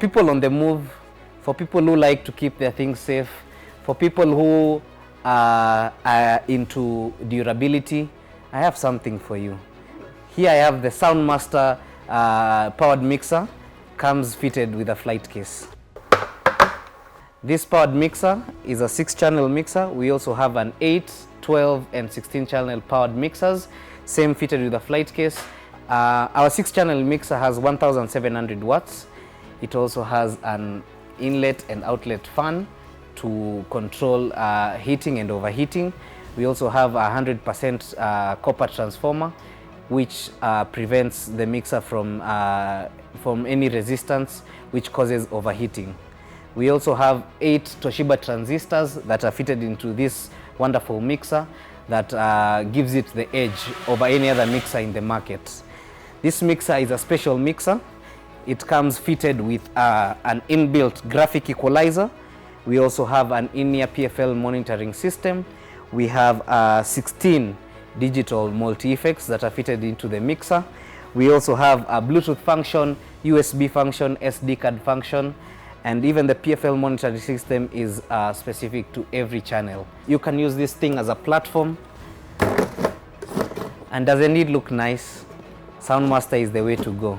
people on the move, for people who like to keep their things safe, for people who are into durability, I have something for you. Here I have the Soundmaster Powered Mixer, comes fitted with a flight case. This powered mixer is a 6-channel mixer. We also have an 8, 12 and 16-channel powered mixers, same fitted with a flight case. Our 6-channel mixer has 1700 watts. It also has an inlet and outlet fan to control heating and overheating. We also have a 100% copper transformer, which prevents the mixer from any resistance which causes overheating. We also have 8 Toshiba transistors that are fitted into this wonderful mixer that gives it the edge over any other mixer in the market. This mixer is a special mixer. It comes fitted with an inbuilt graphic equalizer. We also have an in-ear PFL monitoring system. We have 16 digital multi-effects that are fitted into the mixer. We also have a Bluetooth function, USB function, SD card function, and even the PFL monitoring system is specific to every channel. You can use this thing as a platform. And doesn't it look nice? Soundmaster is the way to go.